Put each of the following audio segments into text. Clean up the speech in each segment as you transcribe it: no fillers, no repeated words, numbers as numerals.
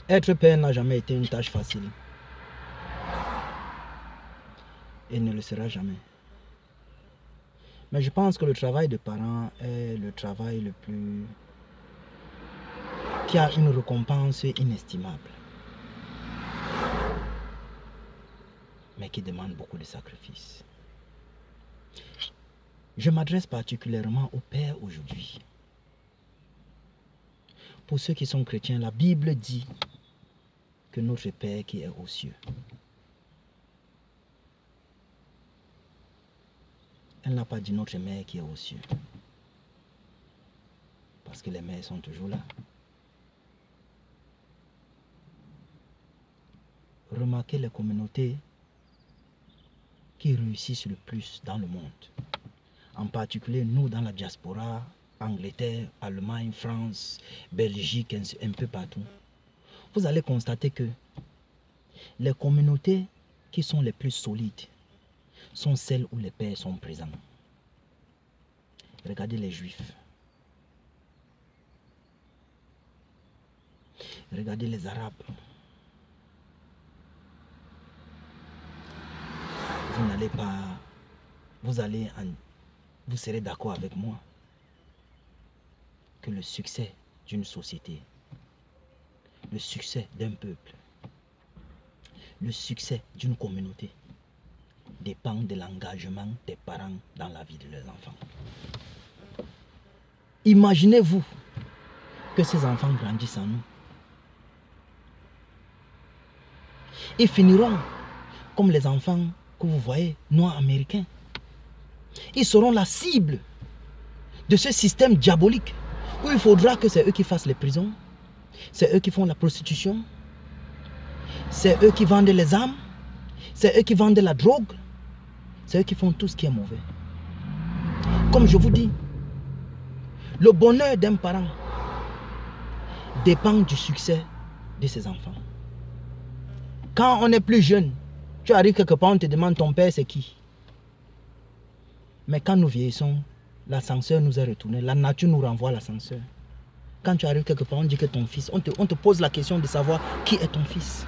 Être père n'a jamais été une tâche facile. Et ne le sera jamais. Mais je pense que le travail de parent est le travail le plus... qui a une récompense inestimable. Mais qui demande beaucoup de sacrifices. Je m'adresse particulièrement aux pères aujourd'hui. Pour ceux qui sont chrétiens, la Bible dit que notre Père qui est aux cieux. Elle n'a pas dit notre mère qui est aux cieux. Parce que les mères sont toujours là. Remarquez les communautés qui réussissent le plus dans le monde. En particulier, nous dans la diaspora, Angleterre, Allemagne, France, Belgique, un peu partout. Vous allez constater que les communautés qui sont les plus solides sont celles où les pères sont présents. Regardez les Juifs. Regardez les Arabes. Vous n'allez pas... Vous serez d'accord avec moi que le succès d'une société, le succès d'un peuple, le succès d'une communauté dépend de l'engagement des parents dans la vie de leurs enfants. Imaginez-vous que ces enfants grandissent en nous. Ils finiront comme les enfants que vous voyez, noirs américains. Ils seront la cible de ce système diabolique où il faudra que c'est eux qui fassent les prisons, c'est eux qui font la prostitution, c'est eux qui vendent les armes, c'est eux qui vendent la drogue, c'est eux qui font tout ce qui est mauvais. Comme je vous dis, le bonheur d'un parent dépend du succès de ses enfants. Quand on est plus jeune, tu arrives quelque part, on te demande ton père c'est qui. Mais quand nous vieillissons, l'ascenseur nous est retourné, la nature nous renvoie l'ascenseur. Quand tu arrives quelque part, on dit que ton fils, on te pose la question de savoir qui est ton fils.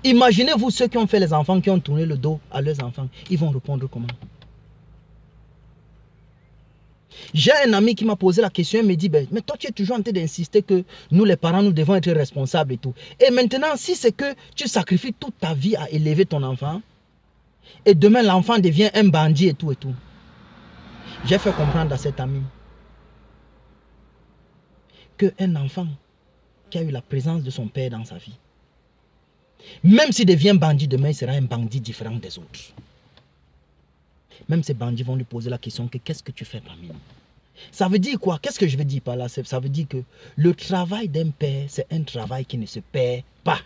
Imaginez-vous ceux qui ont fait les enfants, qui ont tourné le dos à leurs enfants. Ils vont répondre comment? J'ai un ami qui m'a posé la question et me dit, mais toi tu es toujours en train d'insister que nous les parents, nous devons être responsables et tout. Et maintenant, si c'est que tu sacrifies toute ta vie à élever ton enfant, et demain l'enfant devient un bandit et tout, j'ai fait comprendre à cet ami qu'un enfant qui a eu la présence de son père dans sa vie, même s'il devient bandit demain, il sera un bandit différent des autres. Même ces bandits vont lui poser la question que qu'est-ce que tu fais parmi nous? Ça veut dire quoi? Qu'est-ce que je veux dire par là? Ça veut dire que le travail d'un père, c'est un travail qui ne se perd pas.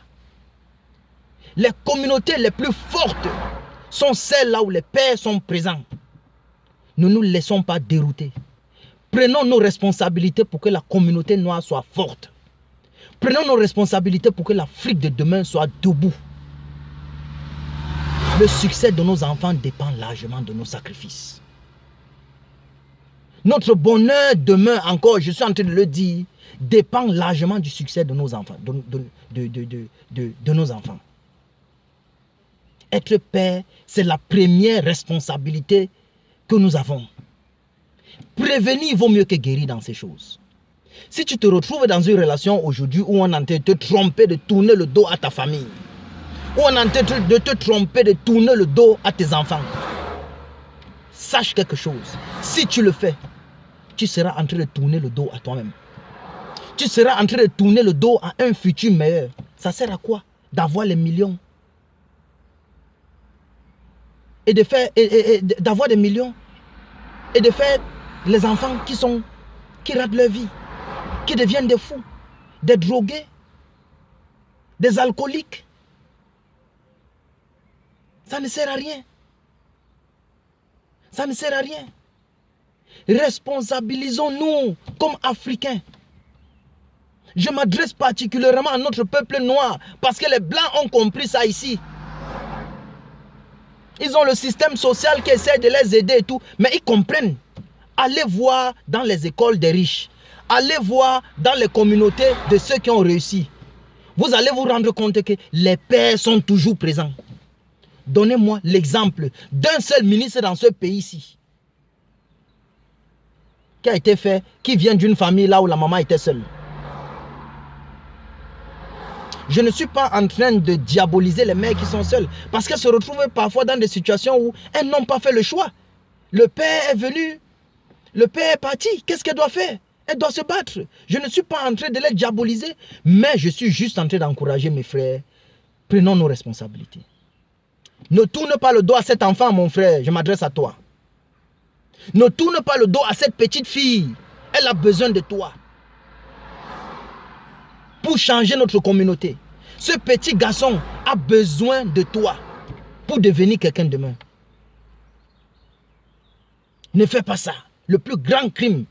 Les communautés les plus fortes sont celles là où les pères sont présents. Ne nous laissons pas dérouter. Prenons nos responsabilités pour que la communauté noire soit forte. Prenons nos responsabilités pour que l'Afrique de demain soit debout. Le succès de nos enfants dépend largement de nos sacrifices. Notre bonheur demain, encore, je suis en train de le dire, dépend largement du succès de nos enfants. De nos enfants. Être père, c'est la première responsabilité que nous avons. Prévenir vaut mieux que guérir dans ces choses. Si tu te retrouves dans une relation aujourd'hui où on est en train de te tromper, de tourner le dos à ta famille, où on est en train de te tromper, de tourner le dos à tes enfants, sache quelque chose. Si tu le fais, tu seras en train de tourner le dos à toi-même. Tu seras en train de tourner le dos à un futur meilleur. Ça sert à quoi d'avoir les millions? Et de faire, d'avoir des millions et de faire les enfants qui ratent leur vie, qui deviennent des fous, des drogués, des alcooliques. Ça ne sert à rien. Ça ne sert à rien. Responsabilisons-nous comme Africains. Je m'adresse particulièrement à notre peuple noir parce que les Blancs ont compris ça ici. Ils ont le système social qui essaie de les aider et tout, mais ils comprennent. Allez voir dans les écoles des riches. Allez voir dans les communautés de ceux qui ont réussi. vous allez vous rendre compte que les pères sont toujours présents. Donnez-moi l'exemple d'un seul ministre dans ce pays-ci qui a été fait, qui vient d'une famille là où la maman était seule. Je ne suis pas en train de diaboliser les mères qui sont seules, parce qu'elles se retrouvent parfois dans des situations où elles n'ont pas fait le choix. Le père est venu, le père est parti, qu'est-ce qu'elle doit faire? Elle doit se battre. Je ne suis pas en train de les diaboliser, mais je suis juste en train d'encourager mes frères. Prenons nos responsabilités. Ne tourne pas le dos à cet enfant, mon frère, je m'adresse à toi. Ne tourne pas le dos à cette petite fille. Elle a besoin de toi pour changer notre communauté. Ce petit garçon a besoin de toi pour devenir quelqu'un demain. Ne fais pas ça. Le plus grand crime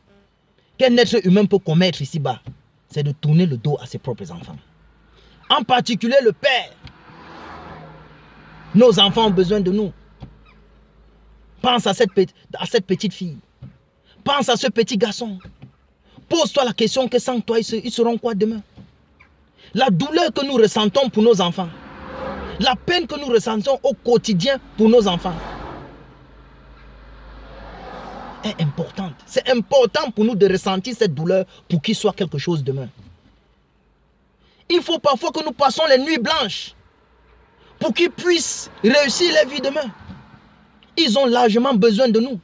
qu'un être humain peut commettre ici-bas, c'est de tourner le dos à ses propres enfants. En particulier le père. Nos enfants ont besoin de nous. Pense à cette petite fille. Pense à ce petit garçon. Pose-toi la question que sans toi, ils seront quoi demain? La douleur que nous ressentons pour nos enfants. La peine que nous ressentons au quotidien pour nos enfants est importante. C'est important pour nous de ressentir cette douleur pour qu'il soit quelque chose demain. Il faut parfois que nous passions les nuits blanches pour qu'ils puissent réussir leur vie demain. Ils ont largement besoin de nous.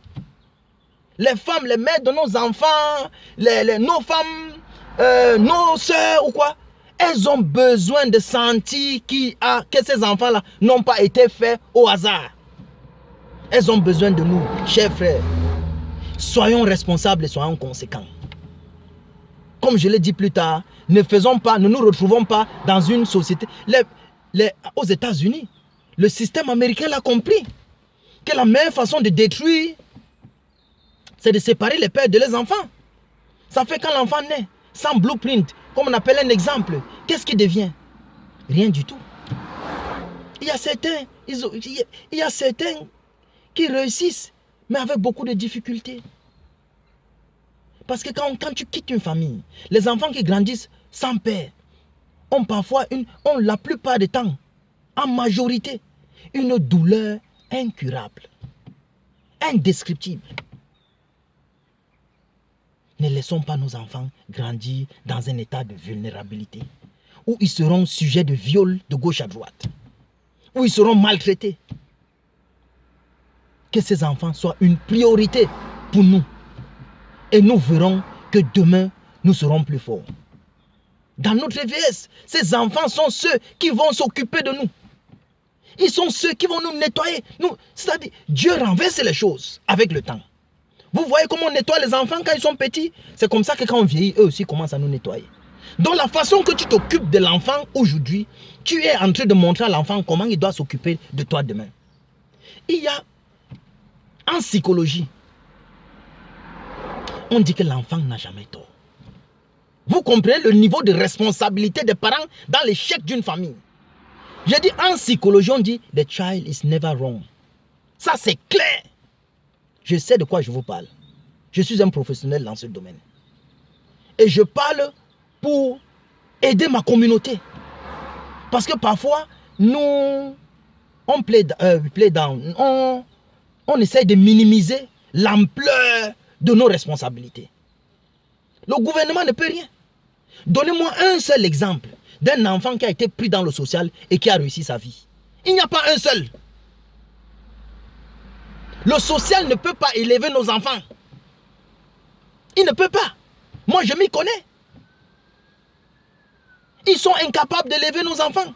Les femmes, les mères de nos enfants, nos femmes, nos soeurs ou quoi, elles ont besoin de sentir que ces enfants-là n'ont pas été faits au hasard. Elles ont besoin de nous, chers frères. Soyons responsables et soyons conséquents. Comme je l'ai dit plus tard, ne nous retrouvons pas dans une société. Aux États-Unis, le système américain l'a compris. Que la meilleure façon de détruire, c'est de séparer les pères de leurs enfants. Ça fait quand l'enfant naît, sans blueprint, comme on appelle un exemple, qu'est-ce qu'il devient? Rien du tout. Il y a certains qui réussissent, mais avec beaucoup de difficultés. Parce que quand tu quittes une famille, les enfants qui grandissent sans père ont parfois, la plupart du temps, en majorité, une douleur incurable, indescriptible. Ne laissons pas nos enfants grandir dans un état de vulnérabilité, où ils seront sujets de viol de gauche à droite, où ils seront maltraités. Que ces enfants soient une priorité pour nous. Et nous verrons que demain, nous serons plus forts. Dans notre vieillesse, ces enfants sont ceux qui vont s'occuper de nous. Ils sont ceux qui vont nous nettoyer. C'est-à-dire, Dieu renverse les choses avec le temps. Vous voyez comment on nettoie les enfants quand ils sont petits? C'est comme ça que quand on vieillit, eux aussi commencent à nous nettoyer. Donc la façon que tu t'occupes de l'enfant aujourd'hui, tu es en train de montrer à l'enfant comment il doit s'occuper de toi demain. Il y a, en psychologie, on dit que l'enfant n'a jamais tort. Vous comprenez le niveau de responsabilité des parents dans l'échec d'une famille. J'ai dit en psychologie, on dit « the child is never wrong ». Ça c'est clair. Je sais de quoi je vous parle. Je suis un professionnel dans ce domaine. Et je parle pour aider ma communauté. Parce que parfois, nous, on play down, on essaie de minimiser l'ampleur de nos responsabilités. Le gouvernement ne peut rien. Donnez-moi un seul exemple d'un enfant qui a été pris dans le social et qui a réussi sa vie. Il n'y a pas un seul. Le social ne peut pas élever nos enfants. Il ne peut pas. Moi, je m'y connais. Ils sont incapables d'élever nos enfants.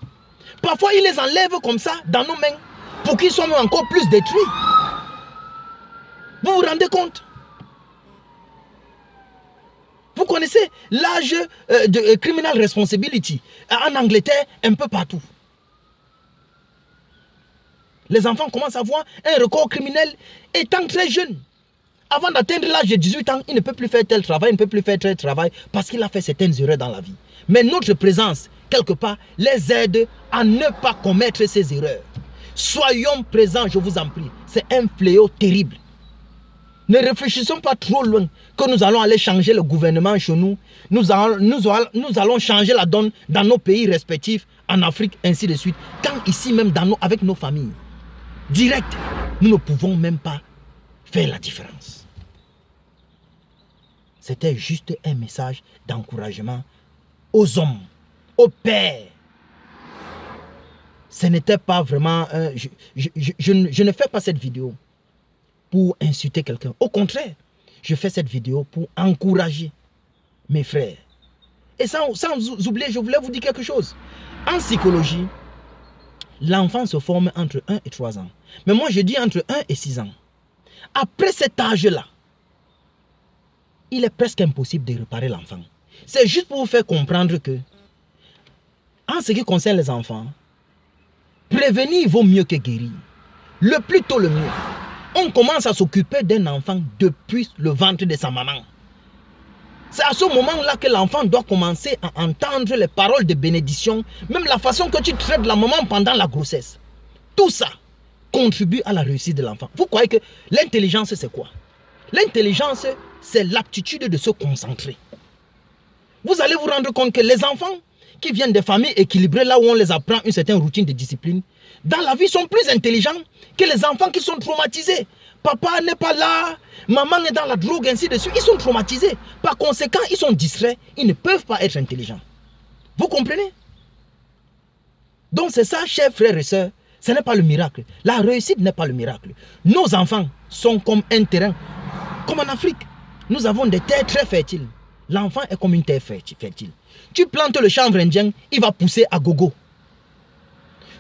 Parfois, ils les enlèvent comme ça dans nos mains pour qu'ils soient encore plus détruits. Vous vous rendez compte? Vous connaissez l'âge de criminal responsibility en Angleterre, un peu partout. Les enfants commencent à avoir un record criminel étant très jeunes. Avant d'atteindre l'âge de 18 ans, il ne peut plus faire tel travail, il ne peut plus faire tel travail parce qu'il a fait certaines erreurs dans la vie. Mais notre présence, quelque part, les aide à ne pas commettre ces erreurs. Soyons présents, je vous en prie. C'est un fléau terrible. Ne réfléchissons pas trop loin que nous allons aller changer le gouvernement chez nous. Nous allons changer la donne dans nos pays respectifs, en Afrique, ainsi de suite. Quand ici même, avec nos familles, direct, nous ne pouvons même pas faire la différence. C'était juste un message d'encouragement aux hommes, aux pères. Ce n'était pas vraiment... je ne fais pas cette vidéo pour insulter quelqu'un. Au contraire, je fais cette vidéo pour encourager mes frères. Et sans oublier, je voulais vous dire quelque chose. En psychologie, l'enfant se forme entre 1 et 3 ans. Mais moi, je dis entre 1 et 6 ans. Après cet âge-là, il est presque impossible de réparer l'enfant. C'est juste pour vous faire comprendre que, en ce qui concerne les enfants, prévenir vaut mieux que guérir. Le plus tôt, le mieux. On commence à s'occuper d'un enfant depuis le ventre de sa maman. C'est à ce moment-là que l'enfant doit commencer à entendre les paroles de bénédiction, même la façon que tu traites la maman pendant la grossesse. Tout ça contribue à la réussite de l'enfant. Vous croyez que l'intelligence, c'est quoi? L'intelligence, c'est l'aptitude de se concentrer. Vous allez vous rendre compte que les enfants qui viennent des familles équilibrées, là où on les apprend une certaine routine de discipline, dans la vie sont plus intelligents que les enfants qui sont traumatisés. Papa n'est pas là, maman est dans la drogue, ainsi de suite. Ils sont traumatisés. Par conséquent, ils sont distraits. Ils ne peuvent pas être intelligents. Vous comprenez? Donc c'est ça, chers frères et sœurs, ce n'est pas le miracle. La réussite n'est pas le miracle. Nos enfants sont comme un terrain. Comme en Afrique, nous avons des terres très fertiles. L'enfant est comme une terre fertile. Tu plantes le chanvre indien, il va pousser à gogo.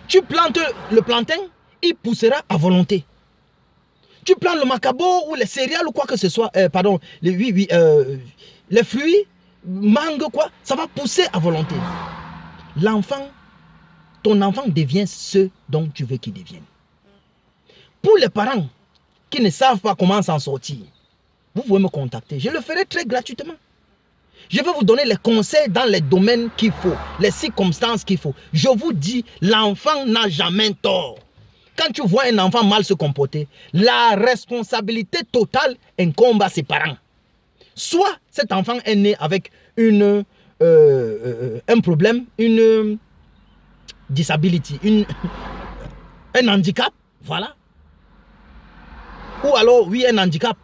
Tu plantes le plantain, il poussera à volonté. Tu plantes le macabo ou les céréales ou quoi que ce soit, les fruits, mangue quoi, ça va pousser à volonté. L'enfant, ton enfant devient ce dont tu veux qu'il devienne. Pour les parents qui ne savent pas comment s'en sortir, vous pouvez me contacter, je le ferai très gratuitement. Je vais vous donner les conseils dans les domaines qu'il faut, les circonstances qu'il faut. Je vous dis, l'enfant n'a jamais tort. Quand tu vois un enfant mal se comporter, la responsabilité totale incombe à ses parents. Soit cet enfant est né avec un problème, une disability, un handicap, voilà. Ou alors, oui, un handicap.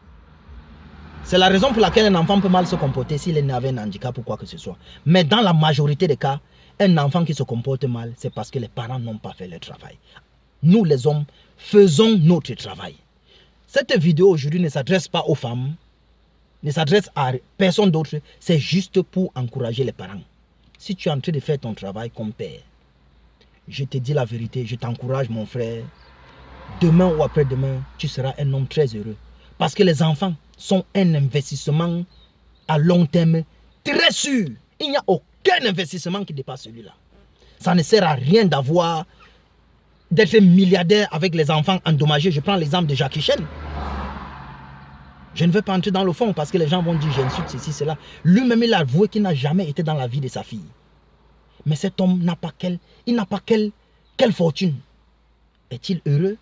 C'est la raison pour laquelle un enfant peut mal se comporter s'il est né avec un handicap ou quoi que ce soit. Mais dans la majorité des cas, un enfant qui se comporte mal, c'est parce que les parents n'ont pas fait leur travail. Nous, les hommes, faisons notre travail. Cette vidéo aujourd'hui ne s'adresse pas aux femmes, ne s'adresse à personne d'autre. C'est juste pour encourager les parents. Si tu es en train de faire ton travail comme père, je te dis la vérité, je t'encourage mon frère. Demain ou après-demain, tu seras un homme très heureux. Parce que les enfants sont un investissement à long terme très sûr. Il n'y a aucun investissement qui dépasse celui-là. Ça ne sert à rien d'être milliardaire avec les enfants endommagés. Je prends l'exemple de Jackie Chan. Je ne vais pas entrer dans le fond parce que les gens vont dire j'insulte ceci, cela. Lui-même, il a avoué qu'il n'a jamais été dans la vie de sa fille. Mais cet homme n'a pas quelle fortune. Est-il heureux?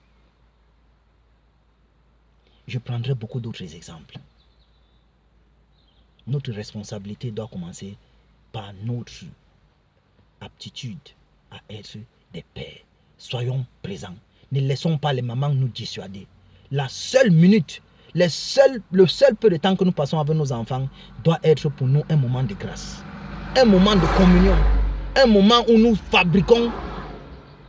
Je prendrai beaucoup d'autres exemples. Notre responsabilité doit commencer par notre aptitude à être des pères. Soyons présents. Ne laissons pas les mamans nous dissuader. La seule minute, le seul peu de temps que nous passons avec nos enfants doit être pour nous un moment de grâce. Un moment de communion. Un moment où nous fabriquons.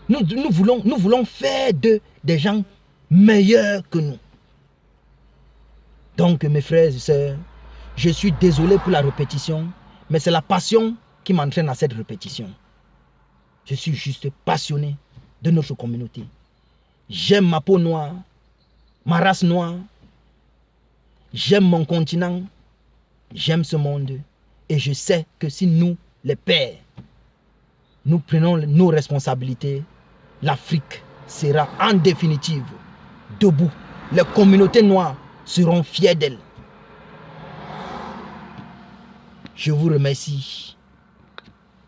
Nous voulons faire des gens meilleurs que nous. Donc mes frères et sœurs, je suis désolé pour la répétition, mais c'est la passion qui m'entraîne à cette répétition. Je suis juste passionné de notre communauté. J'aime ma peau noire, ma race noire. J'aime mon continent. J'aime ce monde. Et je sais que si nous, les pères, nous prenons nos responsabilités, l'Afrique sera en définitive debout. Les communautés noires seront fiers d'elle. Je vous remercie.